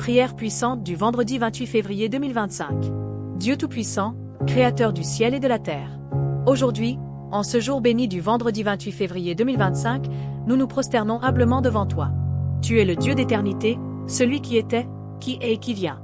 Prière puissante du vendredi 28 février 2025. Dieu Tout-Puissant, Créateur du ciel et de la terre. Aujourd'hui, en ce jour béni du vendredi 28 février 2025, nous nous prosternons humblement devant toi. Tu es le Dieu d'éternité, celui qui était, qui est et qui vient.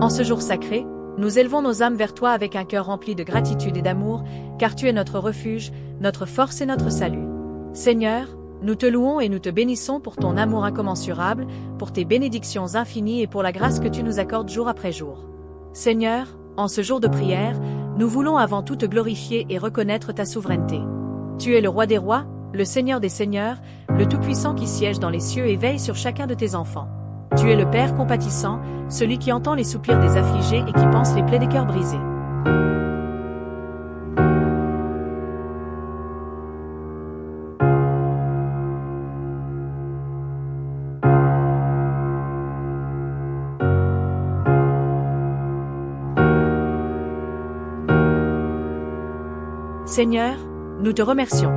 En ce jour sacré, nous élevons nos âmes vers toi avec un cœur rempli de gratitude et d'amour, car tu es notre refuge, notre force et notre salut. Seigneur, nous te louons et nous te bénissons pour ton amour incommensurable, pour tes bénédictions infinies et pour la grâce que tu nous accordes jour après jour. Seigneur, en ce jour de prière, nous voulons avant tout te glorifier et reconnaître ta souveraineté. Tu es le roi des rois, le Seigneur des seigneurs, le Tout-Puissant qui siège dans les cieux et veille sur chacun de tes enfants. Tu es le Père compatissant, celui qui entend les soupirs des affligés et qui pense les plaies des cœurs brisés. Seigneur, nous te remercions.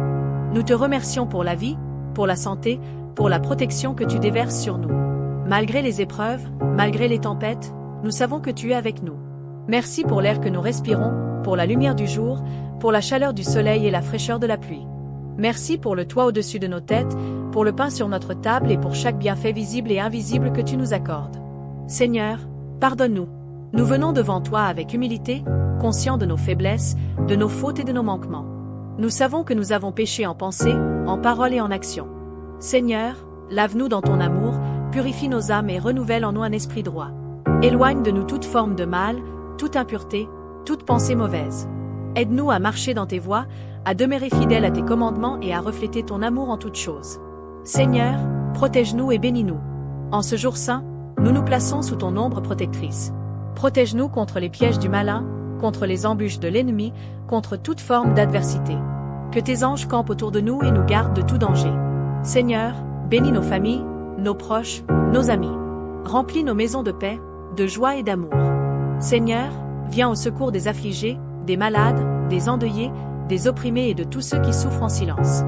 Nous te remercions pour la vie, pour la santé, pour la protection que tu déverses sur nous. Malgré les épreuves, malgré les tempêtes, nous savons que tu es avec nous. Merci pour l'air que nous respirons, pour la lumière du jour, pour la chaleur du soleil et la fraîcheur de la pluie. Merci pour le toit au-dessus de nos têtes, pour le pain sur notre table et pour chaque bienfait visible et invisible que tu nous accordes. Seigneur, pardonne-nous. Nous venons devant toi avec humilité, conscients de nos faiblesses, de nos fautes et de nos manquements. Nous savons que nous avons péché en pensée, en parole et en action. Seigneur, lave-nous dans ton amour, purifie nos âmes et renouvelle en nous un esprit droit. Éloigne de nous toute forme de mal, toute impureté, toute pensée mauvaise. Aide-nous à marcher dans tes voies, à demeurer fidèles à tes commandements et à refléter ton amour en toutes choses. Seigneur, protège-nous et bénis-nous. En ce jour saint, nous nous plaçons sous ton ombre protectrice. Protège-nous contre les pièges du malin, contre les embûches de l'ennemi, contre toute forme d'adversité. Que tes anges campent autour de nous et nous gardent de tout danger. Seigneur, bénis nos familles, nos proches, nos amis. Remplis nos maisons de paix, de joie et d'amour. Seigneur, viens au secours des affligés, des malades, des endeuillés, des opprimés et de tous ceux qui souffrent en silence.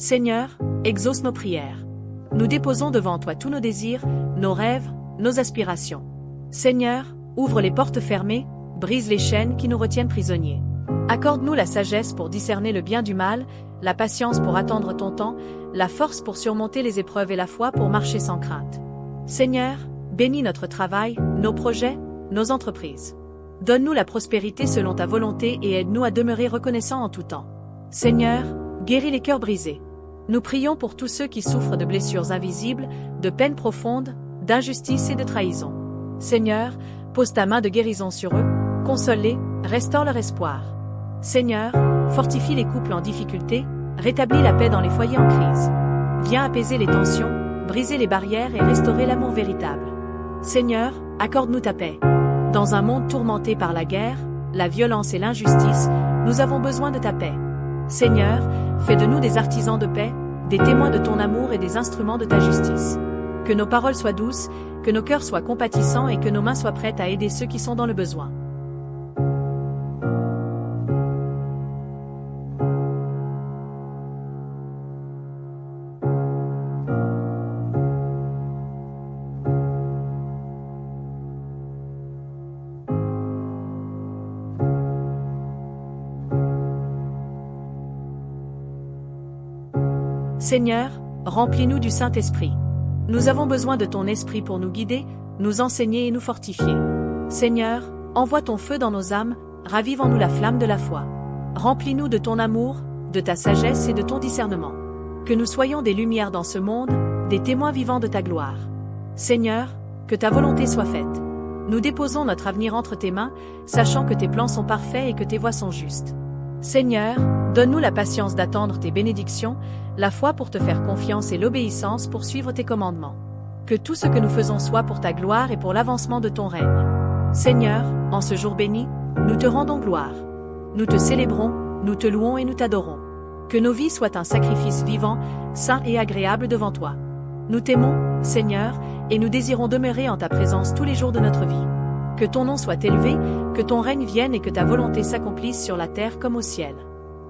Seigneur, exauce nos prières. Nous déposons devant toi tous nos désirs, nos rêves, nos aspirations. Seigneur, ouvre les portes fermées, brise les chaînes qui nous retiennent prisonniers. Accorde-nous la sagesse pour discerner le bien du mal, la patience pour attendre ton temps, la force pour surmonter les épreuves et la foi pour marcher sans crainte. Seigneur, bénis notre travail, nos projets, nos entreprises. Donne-nous la prospérité selon ta volonté et aide-nous à demeurer reconnaissants en tout temps. Seigneur, guéris les cœurs brisés. Nous prions pour tous ceux qui souffrent de blessures invisibles, de peines profondes, d'injustice et de trahison. Seigneur, pose ta main de guérison sur eux, console-les, restaure leur espoir. Seigneur, fortifie les couples en difficulté, rétablis la paix dans les foyers en crise. Viens apaiser les tensions, briser les barrières et restaurer l'amour véritable. Seigneur, accorde-nous ta paix. Dans un monde tourmenté par la guerre, la violence et l'injustice, nous avons besoin de ta paix. Seigneur, fais de nous des artisans de paix, des témoins de ton amour et des instruments de ta justice. Que nos paroles soient douces, que nos cœurs soient compatissants et que nos mains soient prêtes à aider ceux qui sont dans le besoin. Seigneur, remplis-nous du Saint-Esprit. Nous avons besoin de ton Esprit pour nous guider, nous enseigner et nous fortifier. Seigneur, envoie ton feu dans nos âmes, ravive en nous la flamme de la foi. Remplis-nous de ton amour, de ta sagesse et de ton discernement. Que nous soyons des lumières dans ce monde, des témoins vivants de ta gloire. Seigneur, que ta volonté soit faite. Nous déposons notre avenir entre tes mains, sachant que tes plans sont parfaits et que tes voies sont justes. Seigneur, donne-nous la patience d'attendre tes bénédictions, la foi pour te faire confiance et l'obéissance pour suivre tes commandements. Que tout ce que nous faisons soit pour ta gloire et pour l'avancement de ton règne. Seigneur, en ce jour béni, nous te rendons gloire. Nous te célébrons, nous te louons et nous t'adorons. Que nos vies soient un sacrifice vivant, saint et agréable devant toi. Nous t'aimons, Seigneur, et nous désirons demeurer en ta présence tous les jours de notre vie. Que ton nom soit élevé, que ton règne vienne et que ta volonté s'accomplisse sur la terre comme au ciel.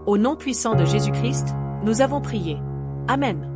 Au nom puissant de Jésus-Christ, nous avons prié. Amen.